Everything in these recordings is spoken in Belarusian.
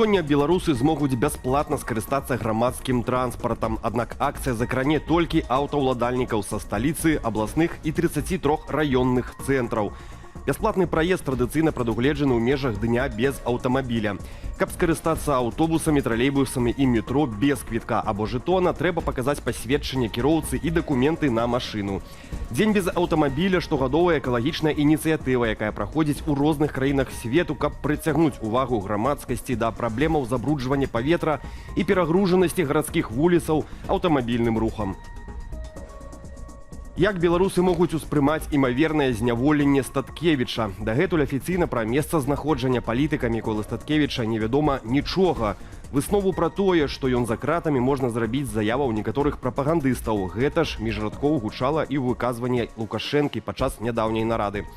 Сёння беларусы змогуць бясплатна скарыстацца грамадскім транспартам. Аднак акцыя закране толькі аўтаўладальнікаў са сталіцы, абласных і 33 раённых цэнтраў. Бясплатны праезд традыцыйна прадугледжаны ў межах дня без аўтамабіля. Каб скарыстацца аўтобусамі, тралейбусамі і метро без квітка або жэтона, трэба паказаць пасведчанне кіроўцы і дакументы на машыну. Дзень без аўтамабіля – штогадовая экалагічная ініцыятыва, якая праходзіць у розных краінах свету, каб прыцягнуць увагу грамадскасці да праблемаў забруджвання паветра і перагружанасці гарадскіх вуліцаў аўтамабільным рухам. Як беларусы могуць успрымаць імавернае зняволенне Статкевіча? Дагэтуль афіцыйна пра месцазнаходжанне палітыка Міколы Статкевіча невядома нічога. Выснову пра тое, што ён за кратамі, можна зрабіць заяваў некаторых прапагандыстаў. Гэта ж міжрадкоў гучала і ў выказванні Лукашэнкі падчас нядаўняй нарады.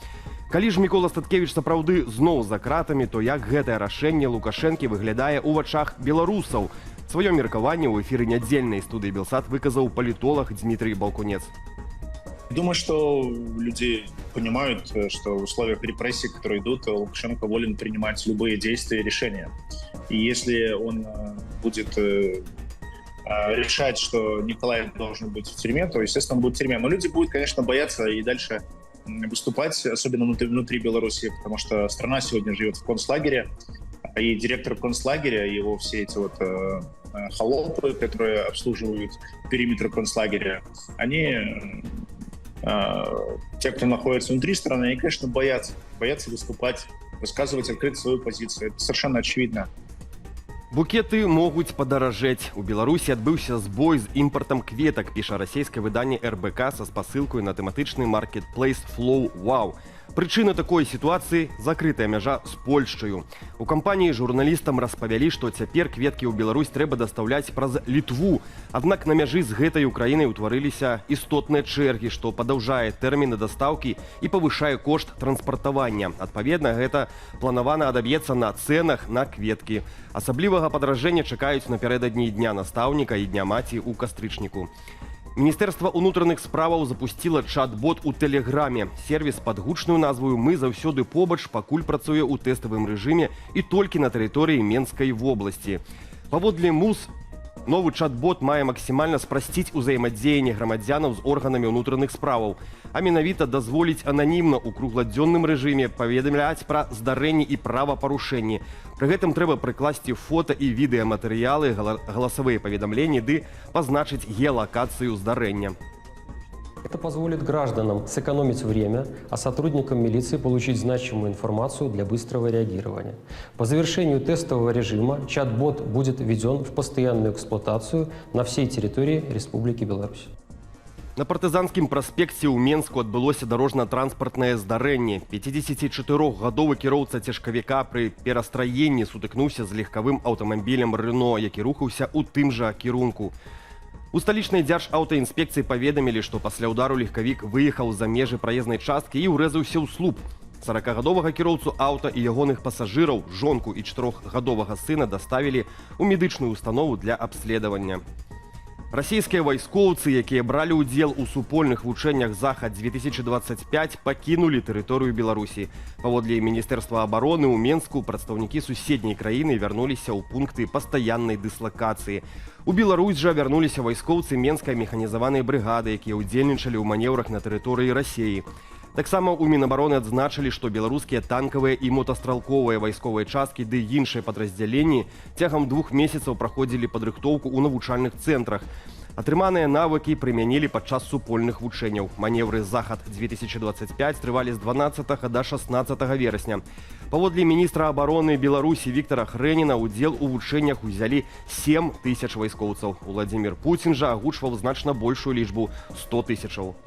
Калі ж Мікола Статкевіч сапраўды зноў за кратамі, то як гэтае рашэнне Лукашэнкі выглядае ў вачах беларусаў? Сваё меркаванне ў эфіры нядзельнай студыі Белсат выказаў палітолог Дмітрий Балкунец. Думаю, что люди понимают, что в условиях репрессий, которые идут, Лукашенко волен принимать любые действия и решения. И если он будет решать, что Николай должен быть в тюрьме, то, естественно, он будет в тюрьме. Но люди будут, конечно, бояться и дальше выступать, особенно внутри Беларуси, потому что страна сегодня живет в концлагере, и директор концлагеря, его все эти холопы, которые обслуживают периметр концлагеря, они... те, кто находится внутри страны, они, конечно, боятся выступать, высказывать открыто свою позицию. Это совершенно очевидно. Букеты могуць падаражэць. У Беларусі адбыўся збой з імпартам кветак, піша расійскае выданне РБК са спасылкай на тэматычны маркетплейс Flow Wow. Прычына такой сітуацыі – закрытая мяжа з Польшчаю. У кампаніі журналістам распавялі, што цяпер кветкі ў Беларусь трэба дастаўляць праз Літву. Аднак на мяжы з гэтай краінай утварыліся істотныя чэргі, што падаўжае тэрміны дастаўкі і павышае кошт транспартавання. Адпаведна, гэта планавана адаб'ецца на цэнах на кветкі. Асаблівага падаражэння чакаюць напярэдадні Дня настаўніка і Дня маці ў кастрычніку. Міністэрства ўнутраных справаў запусціла чат-бот у Тэлеграме. Сервіс пад гучную назваю «Мы заўсёды побач» пакуль працуе ў тэставым рэжыме і толькі на тэрыторыі Менскай вобласці. Паводле МУЗ, новы чат-бот мае максімальна спрасціць узаемадзеянне грамадзянаў з органамі ўнутраных справаў, а менавіта дазволіць ананімна ў кругладзённым рэжыме паведамляць пра здарэнні і правапарушэнні. Пры гэтым трэба прыкласці фота і відэаматэрыялы, галасавыя паведамленні ды пазначыць геалакацыю здарэння. Это позволит гражданам сэкономить время, а сотрудникам милиции получить значимую информацию для быстрого реагирования. По завершению тестового режима чат-бот будет введен в постоянную эксплуатацию на всей территории Республики Беларусь. На партызанскім праспекце ў Менску адбылося дарожна-транспартнае здарэнне. 54-гадовы кіроўца цяжкавіка пры перастраенні сутыкнуўся з легкавым аўтамабілем «Рено», які рухаўся ў тым жа кірунку. У сталічнай дзяржаўтаінспекцыі паведамілі, што пасля ўдару легкавік выехаў за межы праезнай часткі і ўрэзаўся ў слуп. 40-гадовага кіроўцу аўта і ягоных пасажыраў, жонку і 4-гадовага сына даставілі ў медычную установу для абследавання. Расійскія вайскоўцы, якія бралі ўдзел у супольных вучэннях «Захад-2025», пакінулі тэрыторыю Беларусі. Паводле Міністэрства абароны ў Менску прадстаўнікі суседняй краіны вярнуліся ў пункты пастаяннай дыслакацыі. У Беларусь жа вярнуліся вайскоўцы Менскай механізаванай брыгады, якія ўдзельнічалі ў манеўрах на тэрыторыі Расіі. Таксама ў Мінабароны адзначылі, што беларускія танкавыя і мотастралковыя вайсковыя часткі ды іншыя падраздзяленні цягам 2 месяцаў праходзілі падрыхтоўку ў навучальных цэнтрах. Атрыманыя навыкі прымянілі падчас супольных вучэнняў. Маневры «Захад-2025» трывалі з 12 да 16 верасня. Паводле міністра абароны Беларусі Віктара Хрэніна ўдзел у вучэннях узялі 7 тысяч вайскоўцаў. Уладзімір Пуцін жа агучваў значна большую лічбу – 100 тысячаў.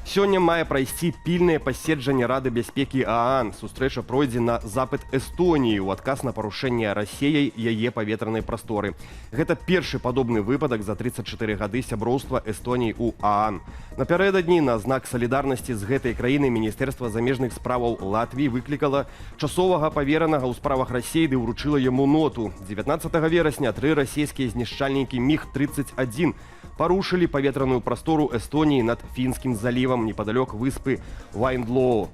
Сёння мае прайсці пільнае паседжанне Рады бяспекі ААН. Сустрэча пройдзе на запыт Эстоніі ў адказ на парушэнне Расіяй яе паветранай прасторы. Гэта першы падобны выпадак за 34 гады сяброўства Эстоніі ў ААН. Напярэдадні на знак салідарнасці з гэтай краінай Міністэрства замежных справаў Латвіі выклікала часовага паверанага ў справах Расіі ды ўручыла яму ноту. 19 верасня 3 расійскія знішчальнікі МіГ-31 парушылі паветраную прастору Эстоніі над Фінскім залівам непадалёк выспы Вайндлоу.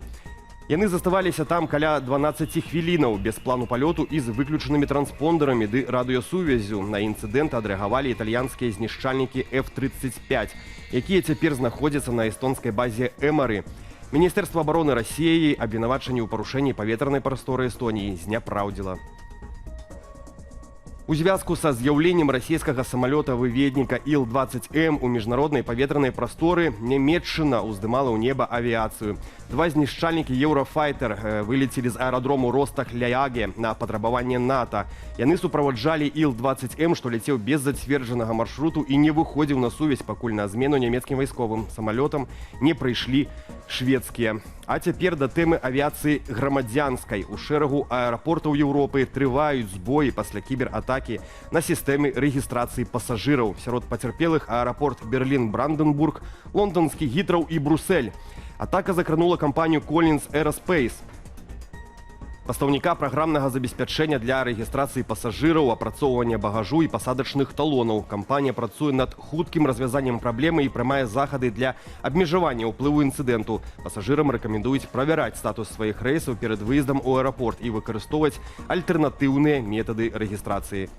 Яны заставаліся там каля 12 хвілінаў без плану палёту і з выключанымі транспондерамі ды радыёсувязю. На інцыдэнт адрэагавалі італьянскія знішчальнікі F-35, якія цяпер знаходзяцца на эстонскай базе Эмары. Міністэрства абароны Расіі абвінавачанні ў парушэнні паветранай прасторы Эстоніі зняпраўдзіла. У звязку са з'яўленнем расійскага самалёта-выведніка Ил-20М у міжнароднай паветранай прасторы Нямецчына ўздымала ў неба авіяцыю. Два знішчальнікі Еўрафайтер вылецелі з аэрадрому Ростах-Ляяге на патрабаванне НАТО. Яны суправаджалі Ил-20М, што ляцеў без зацверджанага маршруту і не выходзіў на сувязь, пакуль на змену нямецкім вайсковым самалётам не прыйшлі шведскія. А цяпер да тэмы авіяцыі грамадзянскай. У шэрагу аэрапортаў Еўропы трываюць збоі пасля кібератакі на сістэмы рэгістрацыі пасажыраў. Сярод пацярпелых аэрапорт Берлін-Бранденбург, лондонскі Гітраў і Брусэль. Атака закранула кампанію Collins Aerospace, пастаўніка праграмнага забеспячэння для рэгістрацыі пасажыраў, апрацоўвання багажу і пасадачных талонаў. Кампанія працуе над хуткім развязаннем праблемы і прымае захады для абмежавання ўплыву інцыдэнту. Пасажырам рэкамендуюць правяраць статус сваіх рэйсаў перад выездам у аэрапорт і выкарыстоўваць альтэрнатыўныя метады рэгістрацыі.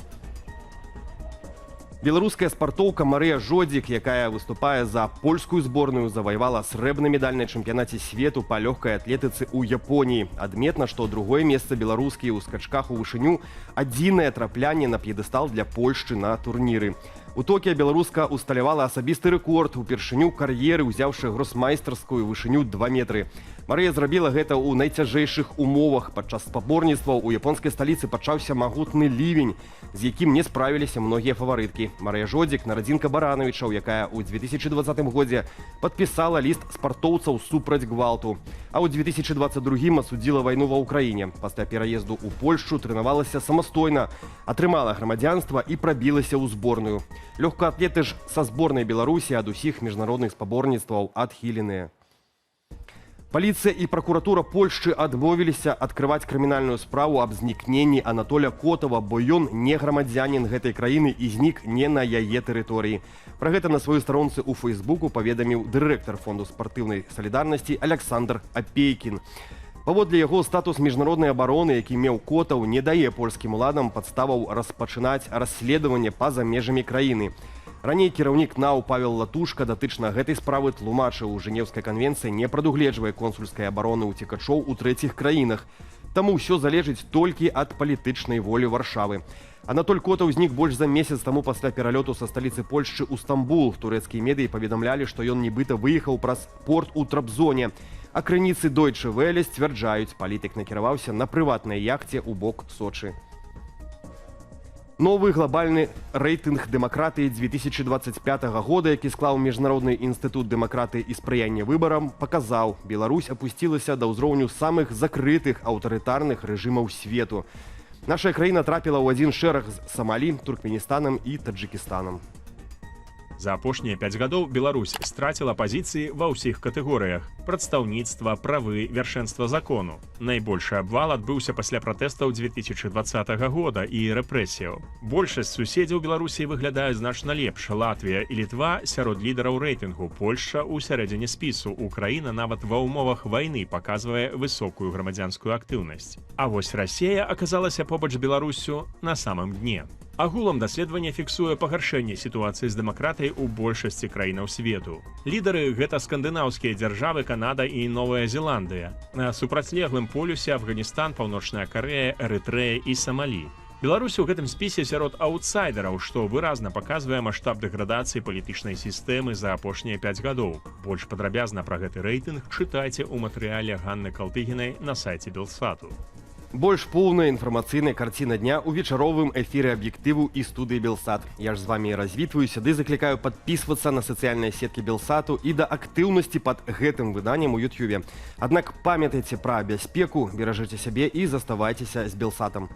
Беларуская спартоўка Марыя Жодзік, якая выступае за польскую зборную, заваявала срэбны медаль на чэмпіянаце свету па лёгкай атлетыцы ў Японіі. Адметна, што другое месца беларускі ў скачках у вышыню – адзінае траплянне на п'едэстал для Польшчы на турніры. У Токіа беларуска усталявала асабісты рэкорд упершыню кар'еры, узяўшы гросмайстарскую вышыню 2 метры. Марыя зрабіла гэта ў найцяжэйшых умовах. Падчас спаборніцтваў у японскай сталіцы пачаўся магутны лівень, з якім не справіліся многія фаварыткі. Марыя Жодзік – нарадзінка Баранавічаў, якая ў 2020 годзе падпісала ліст спартоўцаў супраць гвалту. А ў 2022 асудзіла вайну ва ўкраіне. Пасля пераезду ў Польшчу трэнавалася самастойна, атрымала грамадзянства і прабілася ў зборную. Лёгкаатлеты ж са зборнай Беларусі ад усіх міжнародных спаборніцтваў адхіленыя. Паліцыя і пракуратура Польшчы адмовіліся адкрываць крымінальную справу аб знікненні Анатоля Котава, бо ён не грамадзянін гэтай краіны і знік не на яе тэрыторыі. Пра гэта на сваёй старонцы ў Фейсбуку паведаміў дырэктар фонду спартыўнай салідарнасці Александр Апейкін. Паводле яго, статус міжнароднай абароны, які меў Котаў, не дае польскім уладам падставаў распачынаць расследаванне па-за межамі краіны. Раней кіраўнік НАУ Павел Латушка датычна гэтай справы тлумачыў, Жэнеўская канвенцыя не прадугледжвае консульскай абароны ўцекачоў у трэціх краінах. Таму ўсё залежыць толькі ад палітычнай волі Варшавы. Анатоль Котаў знік больш за месяц таму пасля пералёту са сталіцы Польшчы ў Стамбул. Турэцкія медыі паведамлялі, што ён нібыта выехаў праз порт у Трабзоне. А крыніцы Deutsche Welle сцвярджаюць, палітык накіраваўся на прыватнай яхце ў бок Сочы. Новы глобальны рэйтынг дэмакратыі 2025 года, які склаў Міжнародны інстытут дэмакратыі і спрыяння выбарам, паказаў, Беларусь апусцілася да ўзроўню самых закрытых аўтарытарных рэжымаў свету. Наша краіна трапіла ў адзін шэраг з Самалі, Туркменістанам і Таджыкістанам. За апошнія 5 гадоў Беларусь страціла пазіцыі ва ўсіх катэгорыях: прадстаўніцтва, правы, вяршэнства закону. Найбольшы абвал адбыўся пасля пратэстаў 2020 года і рэпрэсіяў. Большасць суседзяў Беларусі выглядаюць значна лепш. Латвія і Літва сярод лідараў рэйтынгу, Польшча ў сярэдзіне спісу. Украіна нават ва ўмовах вайны паказвае высокую грамадзянскую актыўнасць. А вось Расія аказалася побач з Беларуссю на самым дне. Агулам даследаванне фіксуе пагаршэнне сітуацыі з дэмакратыяй у большасці краінаў свету. Лідары гэта скандынаўскія дзяржавы, Канада і Новая Зеландыя. На супрацьлеглым полюсе Афганістан, Паўночная Карэя, Эрытрэя і Самалі. Беларусь у гэтым спісе сярод аўтсайдераў, што выразна паказвае маштаб дэградацыі палітычнай сістэмы за апошнія 5 гадоў. Больш падрабязна пра гэты рэйтынг чытайце ў матэрыяле Ганны Калтыгінай на сайце Белсату. Больш поўная інфармацыйная карціна дня ў вечаровым эфіры аб'ектыву і студыі Белсат. Я ж з вамі развітваюся ды заклікаю падпісвацца на сацыяльныя сеткі Белсату і да актыўнасці пад гэтым выданнем у Ютьюбе. Аднак памятайце пра бяспеку, беражыце сябе і заставайцеся з Белсатам.